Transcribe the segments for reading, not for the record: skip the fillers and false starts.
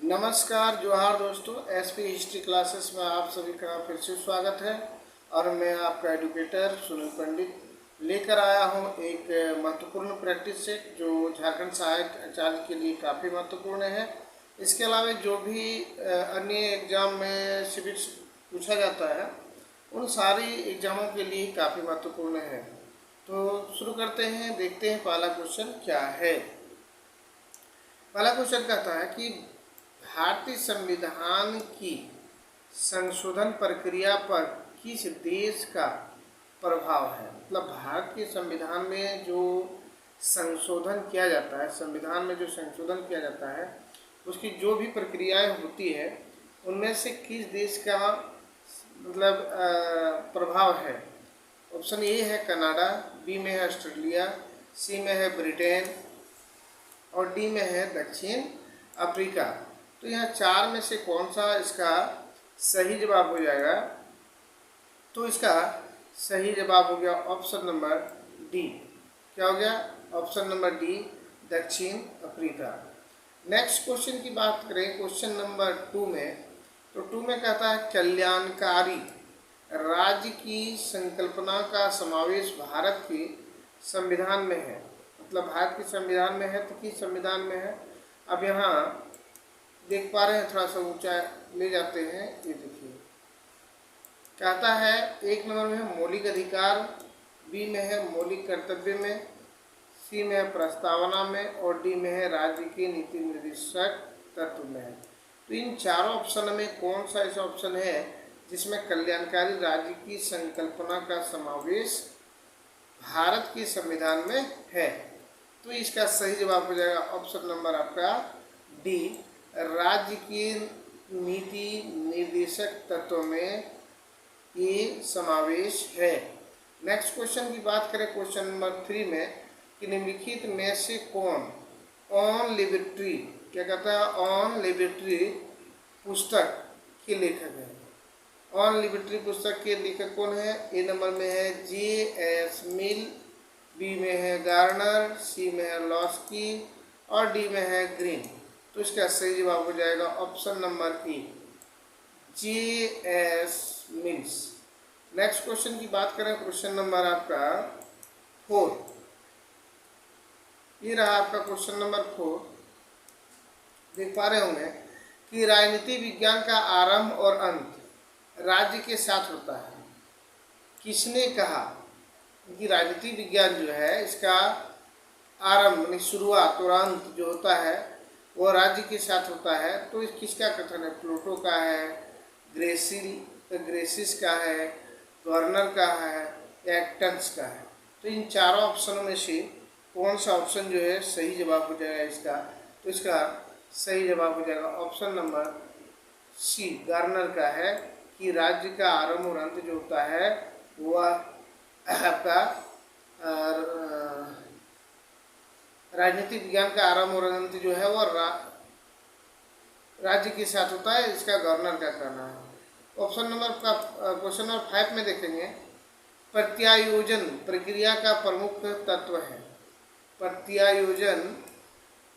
नमस्कार, जोहार दोस्तों। एसपी हिस्ट्री क्लासेस में आप सभी का फिर से स्वागत है। और मैं आपका एडुकेटर सुनील पंडित लेकर आया हूं एक महत्वपूर्ण प्रैक्टिस सेट जो झारखंड सहायक आचार्य के लिए काफ़ी महत्वपूर्ण है। इसके अलावा जो भी अन्य एग्जाम में सिविक्स पूछा जाता है उन सारी एग्जामों के लिए काफ़ी महत्वपूर्ण है। तो शुरू करते हैं, देखते हैं पहला क्वेश्चन क्या है। पहला क्वेश्चन कहता है कि भारतीय संविधान की संशोधन प्रक्रिया पर किस देश का प्रभाव है। मतलब भारत के संविधान में जो संशोधन किया जाता है, संविधान में जो संशोधन किया जाता है उसकी जो भी प्रक्रियाएं होती है उनमें से किस देश का मतलब प्रभाव है। ऑप्शन ए है कनाडा, बी में है ऑस्ट्रेलिया, सी में है ब्रिटेन और डी में है दक्षिण अफ्रीका। तो यहाँ चार में से कौन सा इसका सही जवाब हो जाएगा। तो इसका सही जवाब हो गया ऑप्शन नंबर डी। क्या हो गया? ऑप्शन नंबर डी, दक्षिण अफ्रीका। नेक्स्ट क्वेश्चन की बात करें, क्वेश्चन नंबर 2 में, तो 2 में कहता है कल्याणकारी राज्य की संकल्पना का समावेश भारत के संविधान में है। मतलब भारत के संविधान में है तो किस संविधान में है। अब यहाँ देख पा रहे हैं, थोड़ा सा ऊंचा ले जाते हैं, ये देखिए कहता है एक नंबर में है मौलिक अधिकार, बी में है मौलिक कर्तव्य में, सी में है प्रस्तावना में और डी में है राज्य के नीति निर्देशक तत्व में है। तो इन चारों ऑप्शन में कौन सा ऐसा ऑप्शन है जिसमें कल्याणकारी राज्य की संकल्पना का समावेश भारत के संविधान में है। तो इसका सही जवाब हो जाएगा ऑप्शन नंबर आपका डी, राज्य की नीति निर्देशक तत्व में ये समावेश है। नेक्स्ट क्वेश्चन की बात करें, क्वेश्चन नंबर 3 में कि निम्नलिखित में से कौन ऑन लिबर्टी, क्या कहता है, ऑन लिबर्टी पुस्तक के लेखक है। ऑन लिबर्टी पुस्तक के लेखक कौन है? ए नंबर में है जे.एस. मिल, बी में है गार्नर, सी में है लॉस्की और डी में है ग्रीन। तो इसका सही जवाब हो जाएगा option number A, JS. Mills. Next question की बात करें, क्वेश्चन नंबर आपका 4, ये रहा आपका क्वेश्चन नंबर 4। देख पा रहे होंगे कि राजनीति विज्ञान का आरंभ और अंत राज्य के साथ होता है। किसने कहा कि राजनीति विज्ञान जो है इसका आरंभ शुरुआत और अंत जो होता है वो राज्य के साथ होता है। तो इस किसका कथन है? प्लूटो का है, ग्रेसिस का है, गवर्नर का है, एक्टन्स का है। तो इन चारों ऑप्शनों में से कौन सा ऑप्शन जो है सही जवाब हो जाएगा इसका। तो इसका सही जवाब हो जाएगा ऑप्शन नंबर सी, गार्नर का है कि राज्य का आरंभ और अंत जो होता है वह आपका राजनीतिक विज्ञान का आरंभ और अंत जो है वह राज्य के साथ होता है। इसका गवर्नर का कहना है। ऑप्शन नंबर का क्वेश्चन नंबर 5 में देखेंगे, प्रत्यायोजन प्रक्रिया का प्रमुख तत्व है। प्रत्यायोजन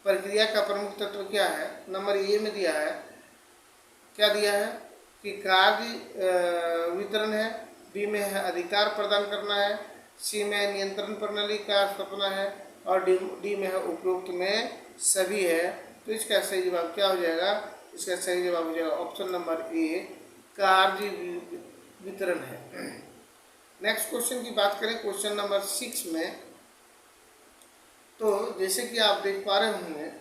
प्रक्रिया का प्रमुख तत्व क्या है? नंबर ए में दिया है, क्या दिया है कि कार्य वितरण है, बी में है अधिकार प्रदान करना है, सी में नियंत्रण प्रणाली का स्थापना है और डी में है उपरोक्त में सभी है। तो इसका सही जवाब क्या हो जाएगा? इसका सही जवाब हो जाएगा ऑप्शन नंबर ए, कार्य वितरण है। नेक्स्ट क्वेश्चन की बात करें, क्वेश्चन नंबर 6 में, तो जैसे कि आप देख पा रहे होंगे,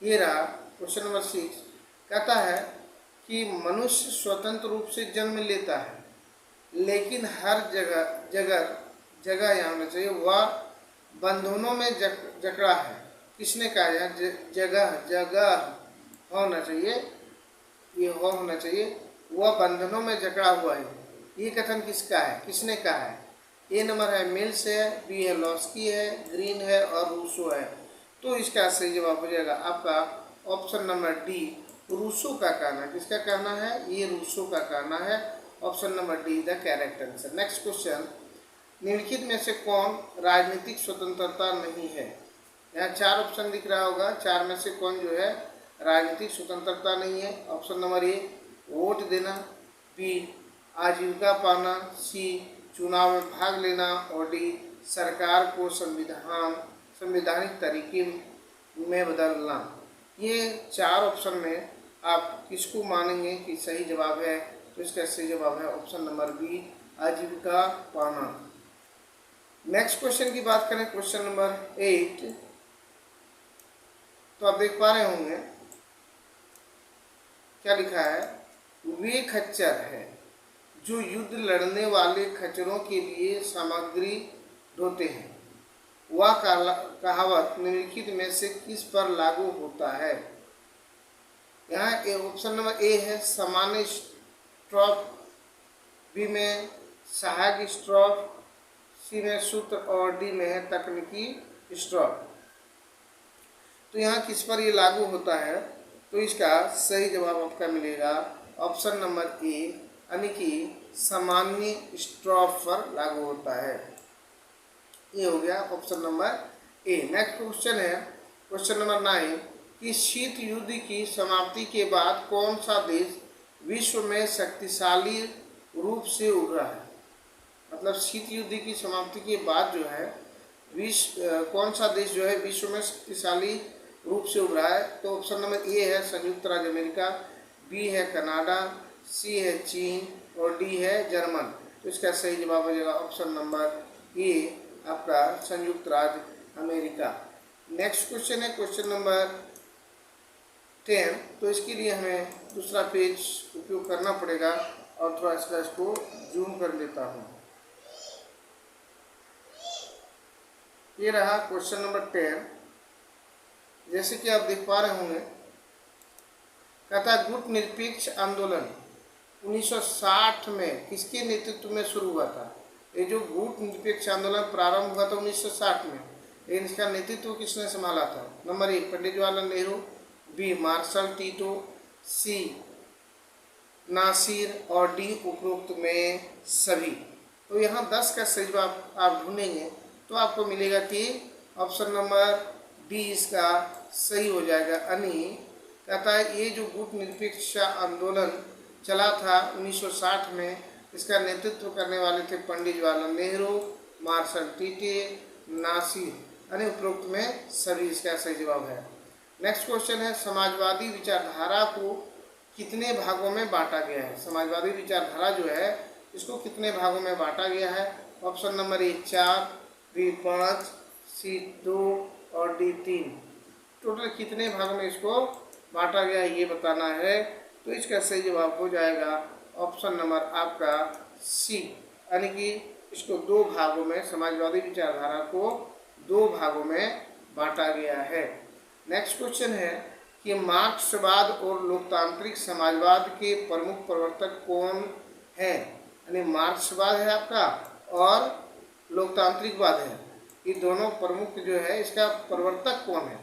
ये रहा क्वेश्चन नंबर 6। कहता है कि मनुष्य स्वतंत्र रूप से जन्म लेता है लेकिन हर जगह यहाँ होना चाहिए वह बंधनों में जकड़ा है। किसने कहा? यहाँ जगह होना चाहिए, ये होना चाहिए, वह बंधनों में जकड़ा हुआ है। ये कथन किसका है? किसने कहा है? ए नंबर है मिल्स है, बी है लॉस्की है, ग्रीन है और रूसो है। तो इसका सही जवाब हो जाएगा आपका ऑप्शन नंबर डी, रूसो का कहना। किसका कहना है? ये रूसो का कहना है। Option number D the correct answer. Next question, निम्नलिखित में से कौन राजनीतिक स्वतंत्रता नहीं है। यहाँ 4 ऑप्शन दिख रहा होगा, 4 में से कौन जो है राजनीतिक स्वतंत्रता नहीं है। ऑप्शन नंबर ए वोट देना, बी आजीविका पाना, सी चुनाव में भाग लेना और डी सरकार को संवैधानिक तरीके में बदलना। ये 4 ऑप्शन में आप किसको मानेंगे कि सही जवाब है? तो इसका सही जवाब है ऑप्शन नंबर बी आजीविका पाना। नेक्स्ट क्वेश्चन की बात करें, क्वेश्चन नंबर 8, तो आप देख पा रहे होंगे क्या लिखा है। वे खच्चर है जो युद्ध लड़ने वाले खच्चरों के लिए सामग्री ढोते हैं। वह कहावत निम्नलिखित में से किस पर लागू होता है? यहाँ ऑप्शन नंबर ए है सामान्य स्ट्रोक, बी में सहायक स्ट्रोक, सी में सूत्र और डी में है तकनीकी स्ट्रोक। तो यहाँ किस पर ये लागू होता है? तो इसका सही जवाब आपका मिलेगा ऑप्शन नंबर ए यानी कि सामान्य स्ट्रोक पर लागू होता है। ये हो गया option number A. Next question है क्वेश्चन नंबर 9 कि शीत युद्ध की समाप्ति के बाद कौन सा देश विश्व में शक्तिशाली रूप से उभरा है? मतलब शीत युद्ध की समाप्ति के बाद जो है कौन सा देश जो है विश्व में शक्तिशाली रूप से उभरा है? तो ऑप्शन नंबर ए है संयुक्त राज्य अमेरिका, बी है कनाडा, सी है चीन और डी है जर्मन। तो इसका सही जवाब हो जाएगा ऑप्शन नंबर ए आपका संयुक्त राज्य अमेरिका। नेक्स्ट क्वेश्चन है क्वेश्चन नंबर 10, तो इसके लिए हमें दूसरा पेज उपयोग करना पड़ेगा और थोड़ा इसको जूम कर लेता हूँ। ये रहा क्वेश्चन नंबर 10। जैसे कि आप देख पा रहे होंगे, कहता है गुट निरपेक्ष आंदोलन 1960 में किसके नेतृत्व में शुरू हुआ था? ये जो गुट निरपेक्ष आंदोलन प्रारंभ हुआ था 1960 में, लेकिन इसका नेतृत्व किसने संभाला था? Number 1 Pandit Jawaharlal Nehru, B marshal Tito, C Nasser और डी उपरोक्त में सभी। तो यहाँ 10 का सही जवाब आप ढूंढेंगे तो आपको मिलेगा कि ऑप्शन नंबर डी इसका सही हो जाएगा। यानी कहता है ये जो गुट निरपेक्ष आंदोलन चला था 1960 में, इसका नेतृत्व करने वाले थे पंडित जवाहरलाल नेहरू, मार्शल टीटे, नासिर, यानी उपरोक्त में सभी इसका सही जवाब है। नेक्स्ट क्वेश्चन है समाजवादी विचारधारा को कितने भागों में बांटा गया है? समाजवादी विचारधारा जो है इसको कितने भागों में बांटा गया है? ऑप्शन नंबर ए 4, बी 5, सी 2 और डी 3। टोटल कितने भागों में इसको बांटा गया है ये बताना है। तो इसका सही जवाब हो जाएगा ऑप्शन नंबर आपका सी, यानी कि इसको 2 भागों में, समाजवादी विचारधारा को 2 भागों में बांटा गया है। नेक्स्ट क्वेश्चन है कि मार्क्सवाद और लोकतांत्रिक समाजवाद के प्रमुख प्रवर्तक कौन हैं? यानी मार्क्सवाद है आपका और लोकतांत्रिकवाद है, ये दोनों प्रमुख जो है इसका प्रवर्तक कौन है?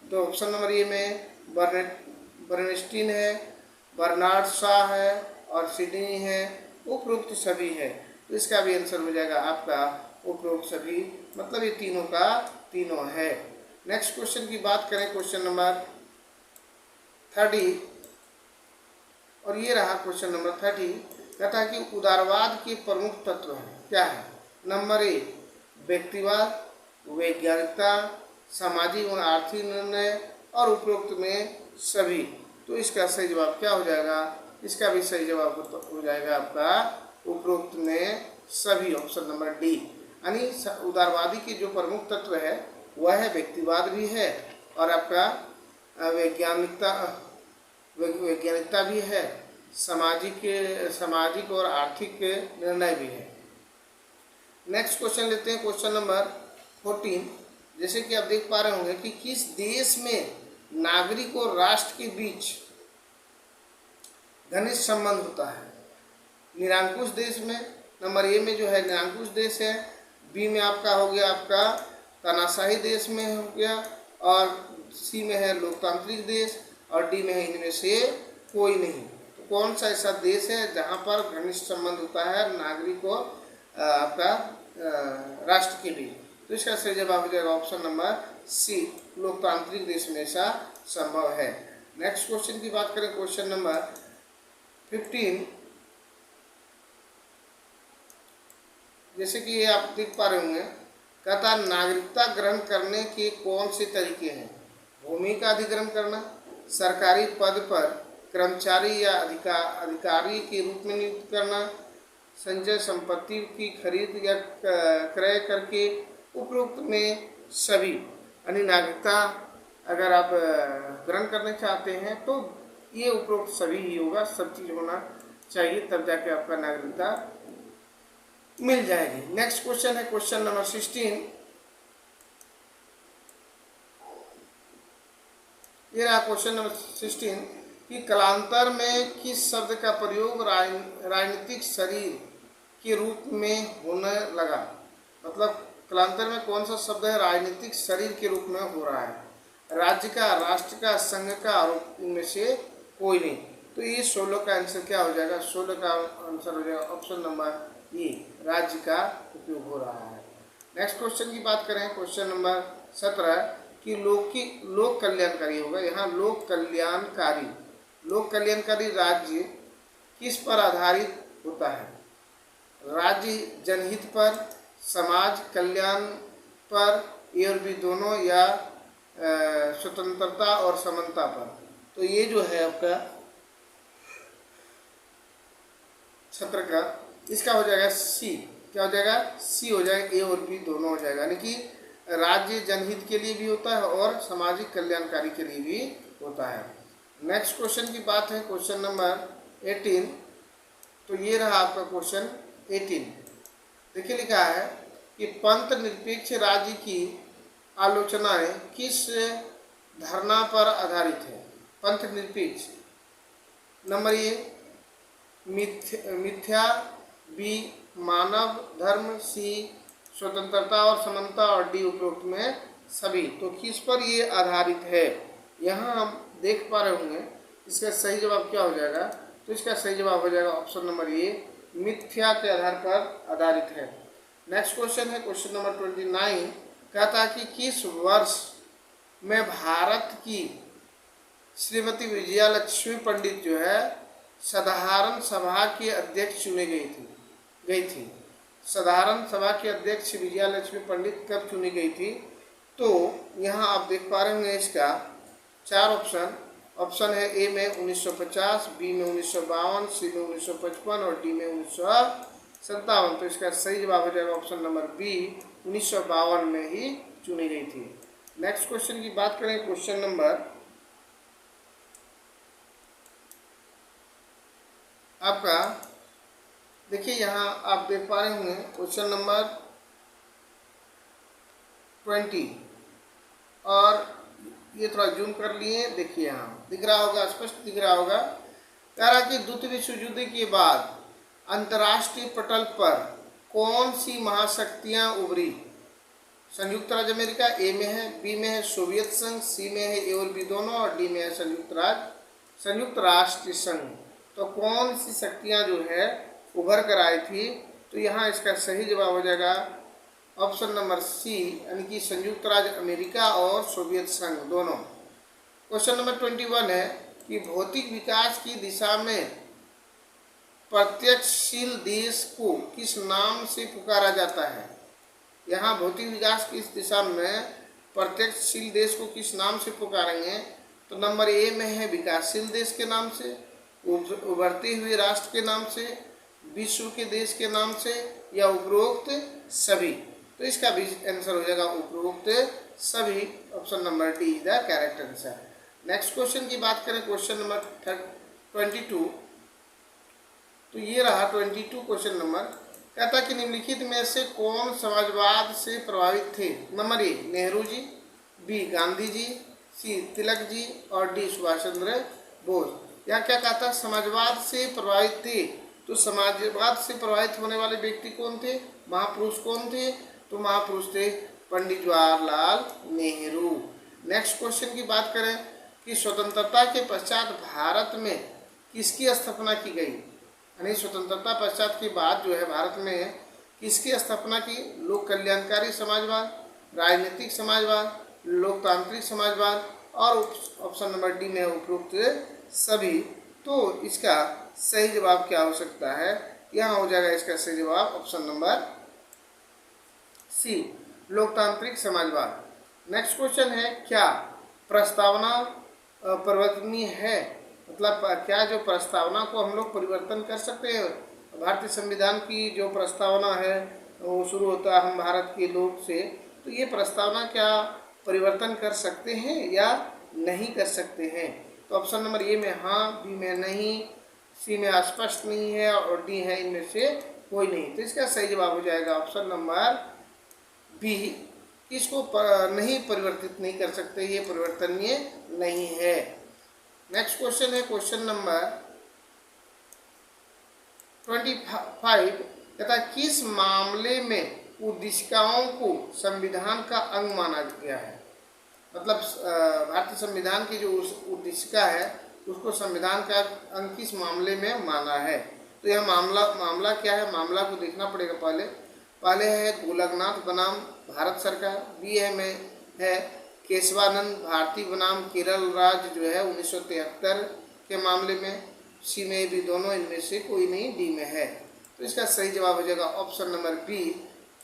तो ऑप्शन नंबर ए में बर्नस्टीन है, बर्नार्ड शॉ है और सिडनी है, उपरोक्त सभी है। तो इसका भी आंसर हो जाएगा आपका उपरोक्त सभी, मतलब ये तीनों का तीनों है। नेक्स्ट क्वेश्चन की बात करें क्वेश्चन नंबर 30, और ये रहा क्वेश्चन नंबर 30। कहता है कि उदारवाद के प्रमुख तत्व हैं, क्या है? नंबर ए व्यक्तिवाद, वैज्ञानिकता, सामाजिक और आर्थिक निर्णय और उपरोक्त में सभी। तो इसका सही जवाब क्या हो जाएगा? इसका भी सही जवाब हो जाएगा आपका उपरोक्त में सभी, ऑप्शन नंबर डी। यानी उदारवादी के जो प्रमुख तत्व है वह है व्यक्तिवाद भी है और आपका वैज्ञानिकता भी है, सामाजिक और आर्थिक निर्णय भी है। नेक्स्ट क्वेश्चन लेते हैं क्वेश्चन नंबर 14। जैसे कि आप देख पा रहे होंगे कि किस देश में नागरिक और राष्ट्र के बीच घनिष्ठ संबंध होता है? निरंकुश देश में, नंबर ए में जो है निरंकुश देश है, बी में आपका हो गया आपका तानाशाही देश में हो गया और सी में है लोकतांत्रिक देश और डी में है इनमें से कोई नहीं। तो कौन सा ऐसा देश है जहाँ पर घनिष्ठ संबंध होता है नागरिक और आपका राष्ट्र के बीच? तो इसका सही जवाब हो जाएगा ऑप्शन नंबर सी, लोकतांत्रिक देश में ऐसा संभव है। नेक्स्ट क्वेश्चन की बात करें, क्वेश्चन नंबर 15। जैसे कि ये आप देख पा रहे होंगे, कहता नागरिकता ग्रहण करने के कौन से तरीके हैं। भूमि का अधिग्रहण करना, सरकारी पद पर कर्मचारी या अधिकारी के रूप में नियुक्त करना, संचय संपत्ति की खरीद या क्रय करके, उपरोक्त में सभी। यानी नागरिकता अगर आप ग्रहण करने चाहते हैं तो ये उपरोक्त सभी ही होगा, सब चीज़ होना चाहिए, तब जाके आपका नागरिकता मिल जाएगी। नेक्स्ट क्वेश्चन है क्वेश्चन नंबर 16। ये रहा क्वेश्चन नंबर 16 कि कालांतर में किस शब्द का प्रयोग राजनीतिक शरीर के रूप में होने लगा। मतलब कालांतर में कौन सा शब्द है राजनीतिक शरीर के रूप में हो रहा है। राज्य का, राष्ट्र का, संघ का, और इनमें से कोई नहीं। तो ये 16 का आंसर क्या हो जाएगा। 16 का आंसर हो जाएगा ऑप्शन नंबर ए, राज्य का उपयोग हो रहा है। नेक्स्ट क्वेश्चन की बात करें, क्वेश्चन नंबर 17 कि लोक कल्याणकारी होगा। यहाँ लोक कल्याणकारी राज्य किस पर आधारित होता है। राज्य जनहित पर, समाज कल्याण पर, ए और बी दोनों, या स्वतंत्रता और समानता पर। तो ये जो है आपका 17 का, इसका हो जाएगा सी। क्या हो जाएगा, सी हो जाएगा, ए और बी दोनों हो जाएगा। यानी कि राज्य जनहित के लिए भी होता है और सामाजिक कल्याणकारी के लिए भी होता है। नेक्स्ट क्वेश्चन की बात है, क्वेश्चन नंबर 18। तो ये रहा आपका क्वेश्चन 18। देखिए लिखा है कि पंथ निरपेक्ष राज्य की आलोचनाएं किस धारणा पर आधारित है। पंथ निरपेक्ष, नंबर ए मिथ्या, बी मानव धर्म, सी स्वतंत्रता और समानता, और डी उपरोक्त में सभी। तो किस पर ये आधारित है, यहाँ हम देख पा रहे होंगे। इसका सही जवाब क्या हो जाएगा। तो इसका सही जवाब हो जाएगा ऑप्शन नंबर ए, मिथ्या के आधार पर आधारित है। नेक्स्ट क्वेश्चन है क्वेश्चन नंबर 29। कहता है कि किस वर्ष में भारत की श्रीमती विजयालक्ष्मी पंडित जो है साधारण सभा के अध्यक्ष चुनी गई थी। साधारण सभा के अध्यक्ष विजयालक्ष्मी पंडित कब चुनी गई थी। तो यहाँ आप देख पा रहे होंगे इसका 4 ऑप्शन है। ए में 1950, बी में 1952, सी में 1955 और डी में 1957। तो इसका सही जवाब हो जाएगा ऑप्शन नंबर बी, 1952 में ही चुनी गई थी। नेक्स्ट क्वेश्चन की बात करें, क्वेश्चन नंबर आपका, देखिए यहाँ आप देख पा रहे होंगे क्वेश्चन नंबर 20, और ये थोड़ा जूम कर लिए, देखिए यहाँ दिख रहा होगा, स्पष्ट दिख रहा होगा। कह रहा कि द्वितीय विश्व युद्ध के बाद अंतर्राष्ट्रीय पटल पर कौन सी महाशक्तियाँ उभरी। संयुक्त राज्य अमेरिका ए में है, बी में है सोवियत संघ, सी में है ए और बी दोनों, और डी में है संयुक्त राष्ट्र संघ। तो कौन सी शक्तियाँ जो है उभर कर आई थी। तो यहाँ इसका सही जवाब हो जाएगा ऑप्शन नंबर सी, यानी कि संयुक्त राज्य अमेरिका और सोवियत संघ दोनों। क्वेश्चन नंबर 21 है कि भौतिक विकास की दिशा में प्रत्यक्षशील देश को किस नाम से पुकारा जाता है। यहाँ भौतिक विकास की इस दिशा में प्रत्यक्षशील देश को किस नाम से पुकारेंगे। तो नंबर ए में है विकासशील देश के नाम से, उभरते हुए राष्ट्र के नाम से, विश्व के देश के नाम से, या उपरोक्त सभी। तो इसका भी आंसर हो जाएगा उपरोक्त सभी, option number D the correct answer. Next question की बात करें, क्वेश्चन नंबर 22। तो ये रहा 22 क्वेश्चन नंबर। कहता कि निम्नलिखित में से कौन समाजवाद से प्रभावित थे। Number A Nehru ji, B Gandhi ji, C Tilak ji, और डी सुभाष चंद्र बोस। या क्या कहता समाजवाद से प्रभावित थे। तो समाजवाद से प्रभावित होने वाले व्यक्ति कौन थे, महापुरुष कौन थे। तो महापुरुष थे पंडित जवाहरलाल नेहरू। नेक्स्ट क्वेश्चन की बात करें कि स्वतंत्रता के पश्चात भारत में किसकी स्थापना की गई। यानी स्वतंत्रता पश्चात के बाद जो है भारत में किसकी स्थापना की। लोक कल्याणकारी समाजवाद, राजनीतिक समाजवाद, लोकतांत्रिक समाजवाद, और ऑप्शन नंबर डी में है उपरोक्त सभी। तो इसका सही जवाब क्या हो सकता है? यहाँ हो जाएगा इसका सही जवाब ऑप्शन नंबर सी, लोकतांत्रिक समाजवाद। नेक्स्ट क्वेश्चन है, क्या प्रस्तावना परिवर्तनीय है? मतलब क्या जो प्रस्तावना को हम लोग परिवर्तन कर सकते हैं? भारतीय संविधान की जो प्रस्तावना है वो शुरू होता है हम भारत के लोग से, तो ये प्रस्तावना क्या परिवर्तन कर सकते हैं या नहीं कर सकते हैं? तो ऑप्शन नंबर ए में हाँ, बी में नहीं, सी में स्पष्ट नहीं है और डी है इनमें से कोई नहीं। तो इसका सही जवाब हो जाएगा ऑप्शन नंबर बी, इसको नहीं परिवर्तित नहीं कर सकते, ये परिवर्तनीय नहीं है। नेक्स्ट क्वेश्चन है क्वेश्चन नंबर 25, तथा किस मामले में उद्देशिकाओं को संविधान का अंग माना गया है? मतलब भारतीय संविधान की जो उद्देशिका है उसको संविधान का अंग किस मामले में माना है? तो यह मामला क्या है? मामला को देखना पड़ेगा। पहले है गोलकनाथ बनाम भारत सरकार, बी है केशवानंद भारती बनाम केरल राज्य जो है 1973 के मामले में, सी में भी दोनों, इनमें से कोई नहीं, डी में है। तो इसका सही जवाब हो जाएगा option number B,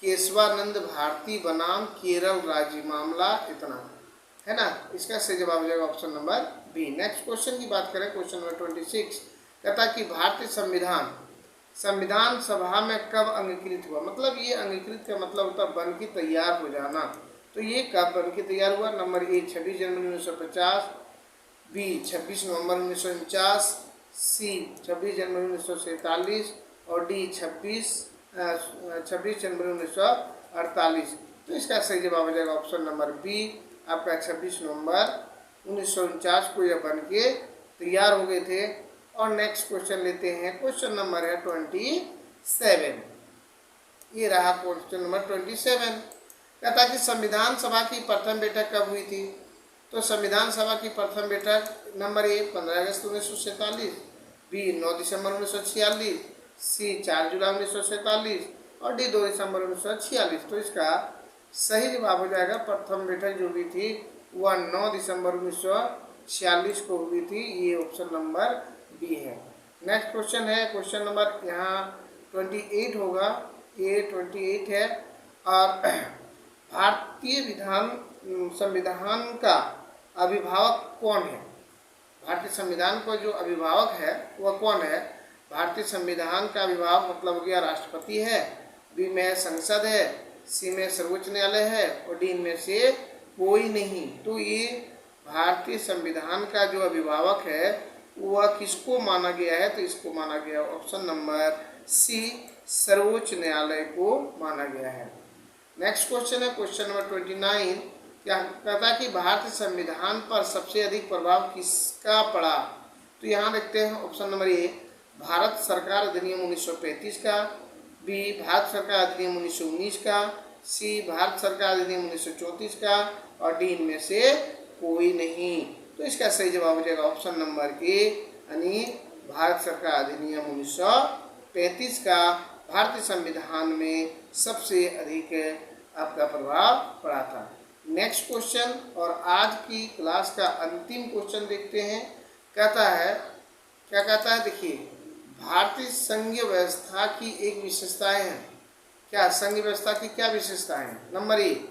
Kesavananda Bharati बनाम केरल राज्य मामला इतना है ना। इसका सही जवाब हो जाएगा option number B. Next question की बात करें, क्वेश्चन नंबर 26, कहता कि भारतीय संविधान सभा में कब अंगीकृत हुआ? मतलब ये अंगीकृत का मतलब होता है बन के तैयार हो जाना। तो ये कब बन के तैयार हुआ? नंबर ए 26 जनवरी 1950, बी 26 नवंबर 1949, सी 26 जनवरी 1947 और डी 26 जनवरी 1948। तो इसका सही जवाब हो जाएगा ऑप्शन नंबर बी, आपका 26 नवंबर 1949 को यह बन के तैयार हो गए थे। और नेक्स्ट क्वेश्चन लेते हैं, क्वेश्चन नंबर है 27। ये रहा क्वेश्चन नंबर 27, कहता कि संविधान सभा की प्रथम बैठक कब हुई थी? तो संविधान सभा की प्रथम बैठक नंबर ए 15 अगस्त 1947, बी 9 दिसंबर 1946, सी 4 जुलाई 1947 और डी 2 दिसंबर 1946। तो इसका सही जवाब हो जाएगा प्रथम बैठक जो हुई थी वह 9 दिसंबर 1946 को हुई थी। ये ऑप्शन नंबर बी है। नेक्स्ट क्वेश्चन है क्वेश्चन नंबर यहाँ 28 होगा, ये 28 है। और भारतीय संविधान का अभिभावक कौन है? भारतीय संविधान का जो अभिभावक है वह कौन है? भारतीय संविधान का अभिभावक मतलब हो गया राष्ट्रपति है, बी में संसद है, सी में सर्वोच्च न्यायालय है और डी में से कोई नहीं। तो ये भारतीय संविधान का जो अभिभावक है वह किसको माना गया है? तो इसको माना गया ऑप्शन नंबर सी, सर्वोच्च न्यायालय को माना गया है। नेक्स्ट क्वेश्चन है क्वेश्चन नंबर 29, क्या कहता है कि भारतीय संविधान पर सबसे अधिक प्रभाव किसका पड़ा? तो यहाँ देखते हैं ऑप्शन नंबर ए भारत सरकार अधिनियम 1935 का, बी भारत सरकार अधिनियम 1919 का, सी भारत सरकार अधिनियम 1934 का और डी इनमें से कोई नहीं। तो इसका सही जवाब हो जाएगा ऑप्शन नंबर ए, यानी भारत सरकार अधिनियम 1935 का भारतीय संविधान में सबसे अधिक आपका प्रभाव पड़ा था। नेक्स्ट क्वेश्चन और आज की क्लास का अंतिम क्वेश्चन देखते हैं। कहता है, क्या कहता है? देखिए, भारतीय संघीय व्यवस्था की एक विशेषताएं हैं। क्या संघीय व्यवस्था की क्या विशेषताएं हैं? नंबर ए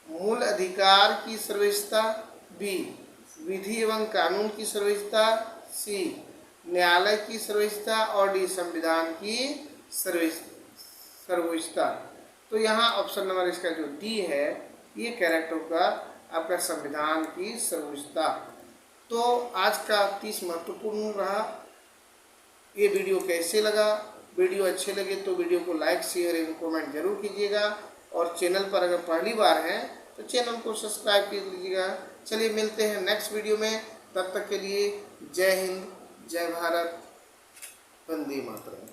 मूल अधिकार की सर्वोच्चता, बी विधि एवं कानून की सर्वोच्चता, सी न्यायालय की सर्वोच्चता और डी संविधान की सर्वोच्चता। तो यहाँ ऑप्शन नंबर इसका जो डी है ये करेक्ट होगा, आपका संविधान की सर्वोच्चता। तो आज का 30 महत्वपूर्ण रहा। ये वीडियो कैसे लगा? वीडियो अच्छे लगे तो वीडियो को लाइक शेयर एवं कमेंट जरूर कीजिएगा और चैनल पर अगर पहली बार हैं तो चैनल को सब्सक्राइब कर लीजिएगा। चलिए मिलते हैं नेक्स्ट वीडियो में, तब तक के लिए जय हिंद, जय भारत, वंदे मातरम।